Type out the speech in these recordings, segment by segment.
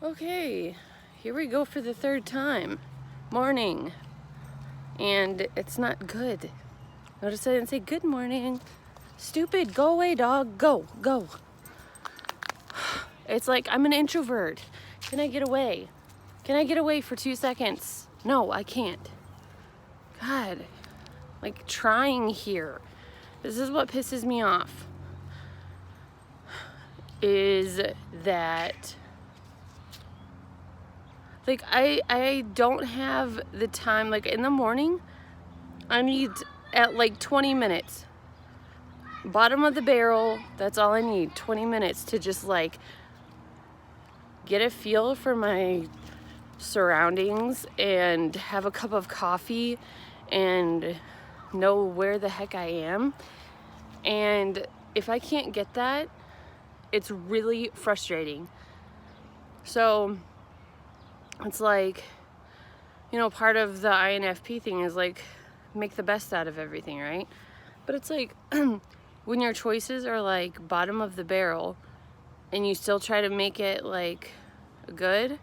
Okay, here we go for the third time. Morning. And it's not good. Notice I didn't say good morning. Stupid, go away, dog. Go. It's like I'm an introvert. Can I get away? Can I get away for 2 seconds? No, I can't. God, like trying here. This is what pisses me off. Is that like I don't have the time. Like in the morning, I need at like 20 minutes. Bottom of the barrel, that's all I need. 20 minutes to just like get a feel for my surroundings and have a cup of coffee and know where the heck I am. And if I can't get that, it's really frustrating. So it's like, part of the INFP thing is like make the best out of everything, right? But it's like when your choices are like bottom of the barrel and you still try to make it like good,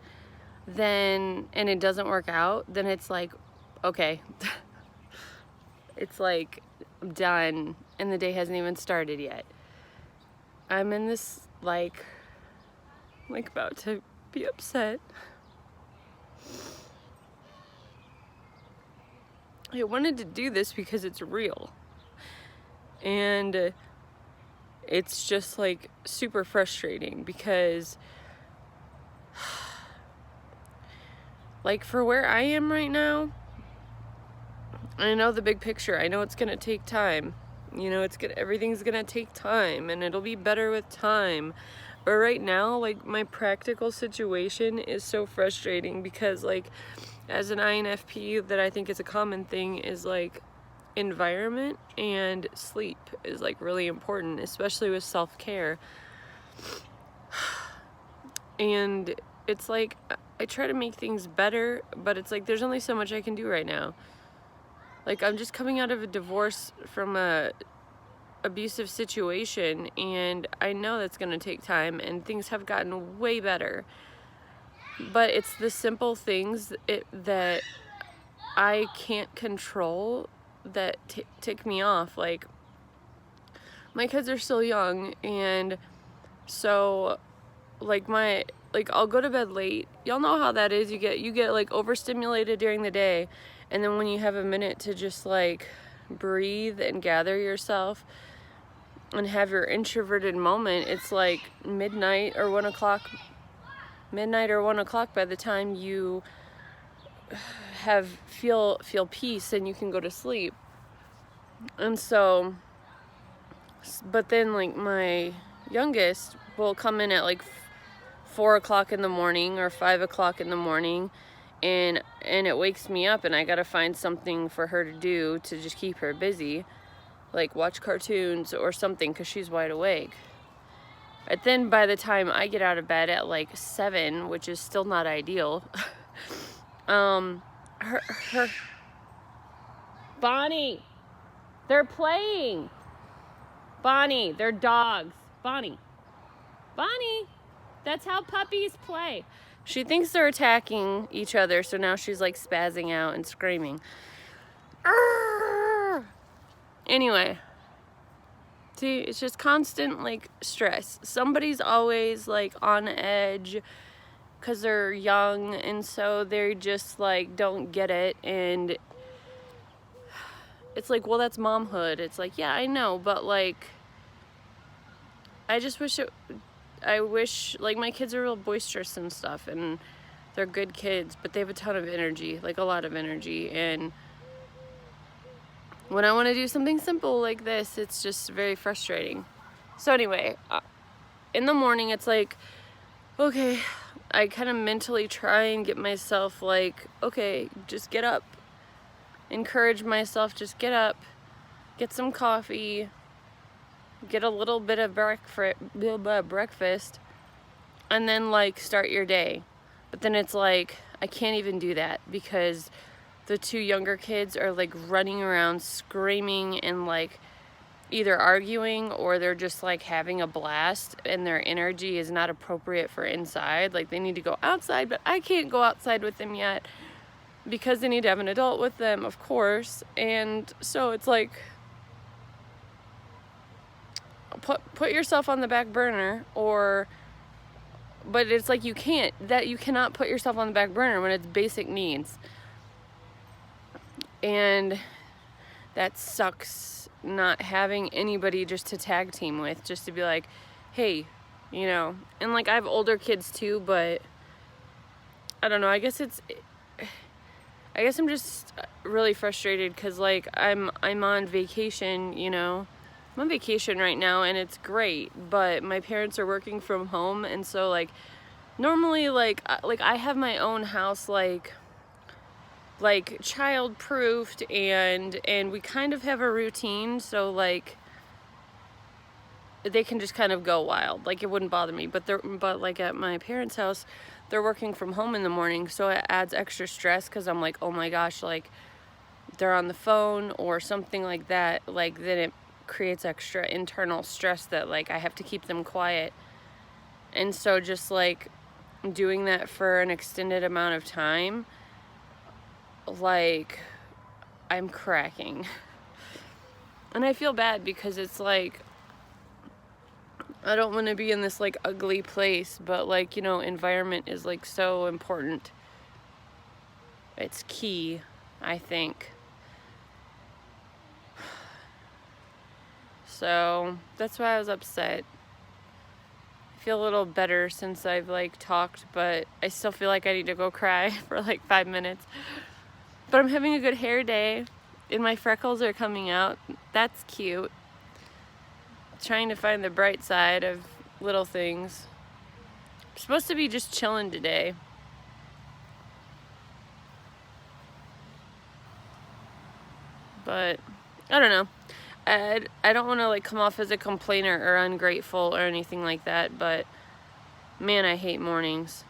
then, and it doesn't work out, then it's like, okay, it's like I'm done and the day hasn't even started yet. I'm in this like about to be upset. I wanted to do this because it's real. And it's just like super frustrating because like for where I am right now, I know the big picture. I know it's gonna take time. Everything's gonna take time and it'll be better with time. But right now, like my practical situation is so frustrating because like as an INFP, that I think is a common thing is like environment and sleep is like really important, especially with self-care. And it's like I try to make things better, but it's like there's only so much I can do right now. Like I'm just coming out of a divorce from a abusive situation, and I know that's going to take time, and things have gotten way better. But it's the simple things that I can't control that tick me off. Like my kids are still young, and so like I'll go to bed late. Y'all know how that is. You get like overstimulated during the day, and then when you have a minute to just like breathe and gather yourself and have your introverted moment, it's like midnight or 1 o'clock by the time you feel peace and you can go to sleep. And so, but then like my youngest will come in at like 4 o'clock in the morning or 5 o'clock in the morning, and it wakes me up, and I gotta find something for her to do to just keep her busy, like watch cartoons or something, because she's wide awake. But then by the time I get out of bed at like 7, which is still not ideal, her Bonnie, they're playing. Bonnie, they're dogs. Bonnie, that's how puppies play. She thinks they're attacking each other, so now she's like spazzing out and screaming. Arrgh! Anyway, see, it's just constant like stress. Somebody's always like on edge because they're young, and so they just like don't get it. And it's like, well, that's momhood. It's like, yeah, I know, but like I just wish like my kids are real boisterous and stuff, and they're good kids, but they have a ton of energy, like a lot of energy. And when I want to do something simple like this, it's just very frustrating. So anyway, in the morning, it's like, okay, I kind of mentally try and get myself like, okay, just get up. Encourage myself, just get up, get some coffee, get a little bit of breakfast, and then like start your day. But then it's like I can't even do that because the 2 younger kids are like running around screaming and like either arguing or they're just like having a blast and their energy is not appropriate for inside. Like they need to go outside, but I can't go outside with them yet because they need to have an adult with them, of course. And so it's like, put yourself on the back burner, but it's like you cannot put yourself on the back burner when it's basic needs. And that sucks, not having anybody just to tag team with, just to be like, hey, you know. And like I have older kids too, but I don't know, I guess I'm just really frustrated because like I'm on vacation, you know. I'm on vacation right now and it's great, but my parents are working from home, and so like normally like I have my own house like child proofed, and we kind of have a routine, so like they can just kind of go wild, like it wouldn't bother me. But like at my parents' house, they're working from home in the morning, so it adds extra stress because I'm like, oh my gosh, like they're on the phone or something like that, like then it creates extra internal stress that like I have to keep them quiet. And so just like doing that for an extended amount of time, like I'm cracking. And I feel bad because it's like I don't want to be in this like ugly place, but like, you know, environment is like so important. It's key, I think. So that's why I was upset. I feel a little better since I've like talked, but I still feel like I need to go cry for like 5 minutes. But I'm having a good hair day and my freckles are coming out. That's cute. Trying to find the bright side of little things. I'm supposed to be just chilling today. But I don't know. I don't want to like come off as a complainer or ungrateful or anything like that, but man, I hate mornings.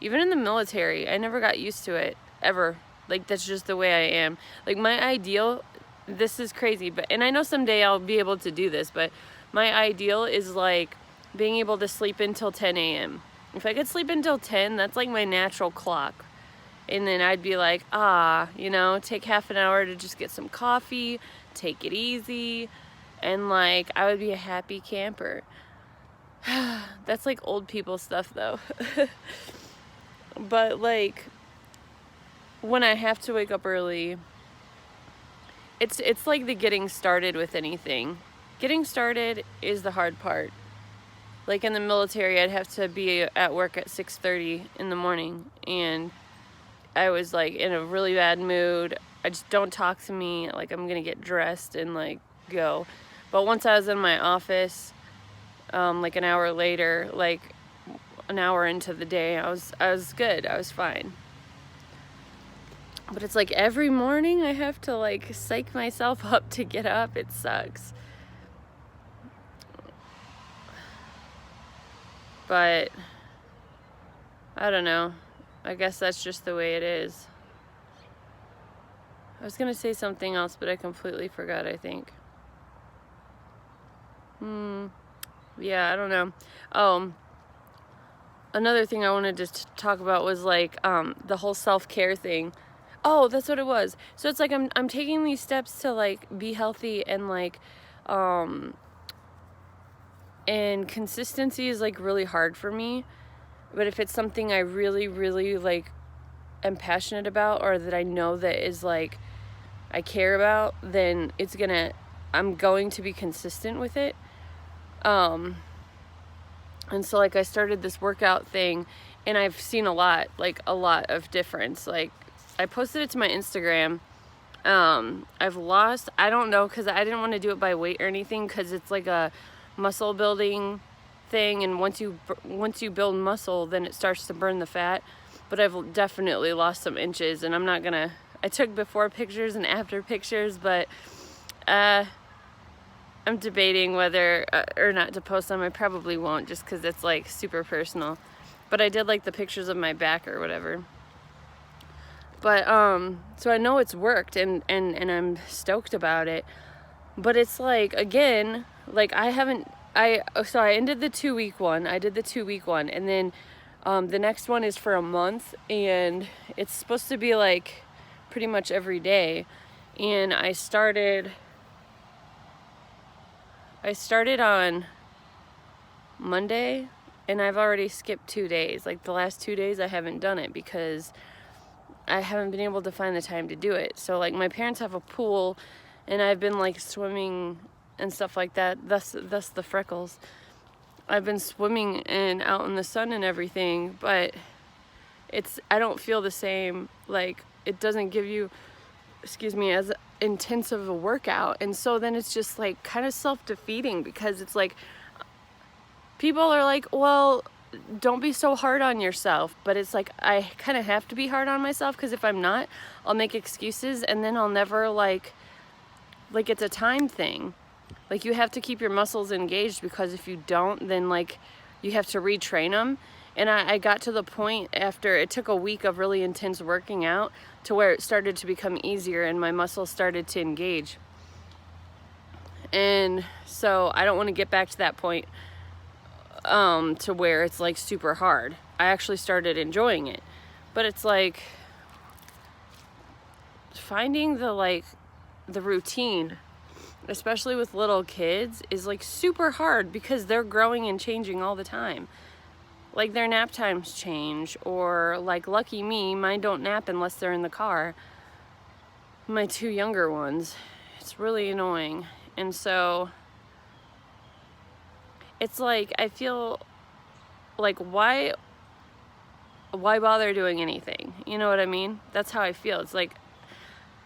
Even in the military, I never got used to it, ever. Like, that's just the way I am. Like, my ideal, this is crazy, but, and I know someday I'll be able to do this, but my ideal is like being able to sleep until 10 a.m. If I could sleep until 10, that's like my natural clock. And then I'd be like, you know, take half an hour to just get some coffee, take it easy, and like I would be a happy camper. That's like old people stuff though. But like when I have to wake up early, it's like the getting started with anything. Getting started is the hard part. Like in the military, I'd have to be at work at 6:30 in the morning, and I was like in a really bad mood. I just, don't talk to me, like I'm gonna get dressed and like go. But once I was in my office, like an hour later, like an hour into the day, I was good. I was fine. But it's like every morning I have to like psych myself up to get up. It sucks. But I don't know. I guess that's just the way it is. I was gonna say something else, but I completely forgot, I think. Yeah, I don't know. Oh, another thing I wanted to talk about was like the whole self-care thing. Oh, that's what it was. So it's like I'm taking these steps to like be healthy, and like and consistency is like really hard for me. But if it's something I really, really like am passionate about, or that I know that is like I care about, then I'm going to be consistent with it. And so like I started this workout thing, and I've seen a lot of difference. Like I posted it to my Instagram. I've lost, I don't know, because I didn't want to do it by weight or anything, because it's like a muscle building thing, and once you build muscle, then it starts to burn the fat. But I've definitely lost some inches, and I took before pictures and after pictures, but I'm debating whether or not to post them. I probably won't, just because it's like super personal. But I did like the pictures of my back or whatever. But so I know it's worked, and I'm stoked about it. But it's like, again, like I ended the 2-week one. I did the 2-week one, and then the next one is for a month, and it's supposed to be like pretty much every day. And I started on Monday, and I've already skipped 2 days. Like the last 2 days I haven't done it because I haven't been able to find the time to do it. So like my parents have a pool, and I've been like swimming and stuff like that. Thus the freckles. I've been swimming and out in the sun and everything, but I don't feel the same. Like it doesn't give you, as intense of a workout. And so then it's just like kind of self-defeating, because it's like people are like, well, don't be so hard on yourself. But it's like I kind of have to be hard on myself, because if I'm not, I'll make excuses, and then I'll never like it's a time thing. Like you have to keep your muscles engaged, because if you don't, then like you have to retrain them. And I got to the point after it took a week of really intense working out to where it started to become easier and my muscles started to engage. And so I don't want to get back to that point to where it's like super hard. I actually started enjoying it. But it's like finding the routine, especially with little kids, is like super hard, because they're growing and changing all the time. Like their nap times change, or like lucky me, mine don't nap unless they're in the car. My 2 younger ones, it's really annoying. And so it's like I feel like why bother doing anything? You know what I mean? That's how I feel. It's like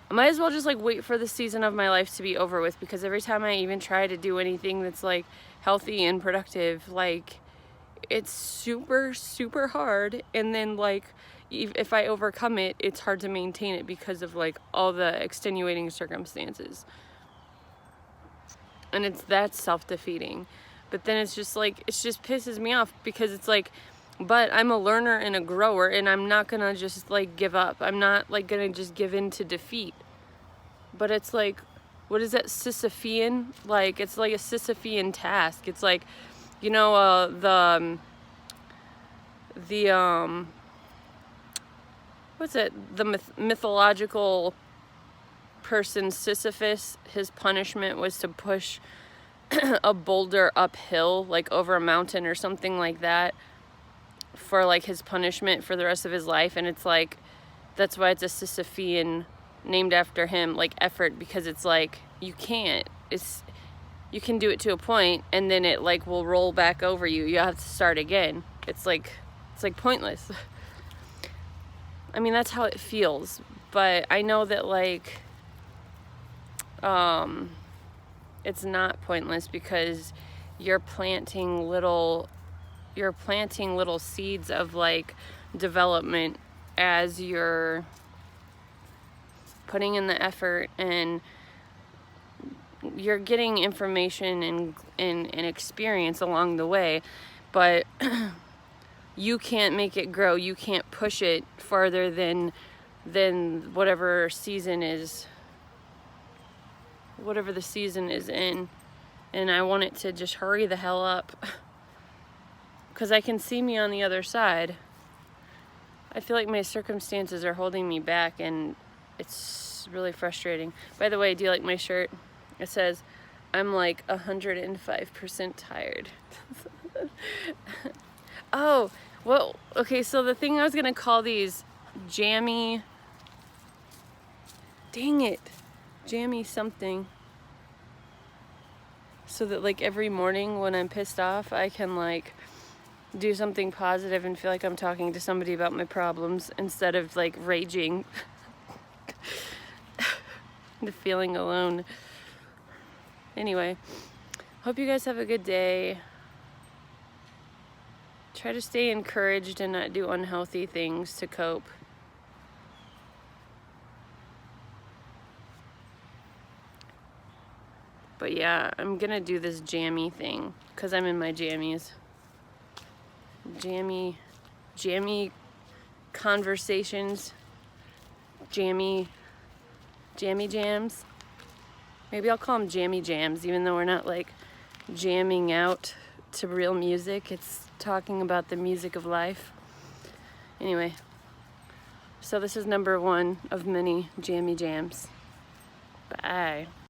I might as well just like wait for the season of my life to be over with, because every time I even try to do anything that's like healthy and productive, like it's super, super hard. And then like if I overcome it, it's hard to maintain it because of like all the extenuating circumstances. And that's self-defeating. But then it's just like, it just pisses me off, because it's like, but I'm a learner and a grower, and I'm not gonna just like give up. I'm not like gonna just give in to defeat. But it's like, what is that, Sisyphean? Like, it's like a Sisyphean task. It's like, you know, what's it? The mythological person Sisyphus, his punishment was to push a boulder uphill, like over a mountain or something like that, for like his punishment for the rest of his life. And it's like, that's why it's a Sisyphean, named after him, like effort, because it's like you can do it to a point, and then it like will roll back over you. You have to start again. It's like pointless. I mean, that's how it feels. But I know that like it's not pointless, because you're planting little seeds of like development as you're putting in the effort, and you're getting information and experience along the way. But you can't make it grow. You can't push it farther than whatever the season is in. And I want it to just hurry the hell up, because I can see me on the other side. I feel like my circumstances are holding me back, and it's really frustrating. By the way, do you like my shirt? It says, I'm like 105% tired. Oh, well, okay, so the thing I was gonna call these Jammie, dang it, Jammie something, so that like every morning when I'm pissed off, I can like do something positive and feel like I'm talking to somebody about my problems, instead of like raging. The feeling alone. Anyway, hope you guys have a good day. Try to stay encouraged and not do unhealthy things to cope. But yeah, I'm gonna do this Jammie thing, because I'm in my jammies. Jammie conversations. Jammie jams. Maybe I'll call them Jammie Jams, even though we're not like jamming out to real music. It's talking about the music of life. Anyway, so this is number 1 of many Jammie Jams. Bye.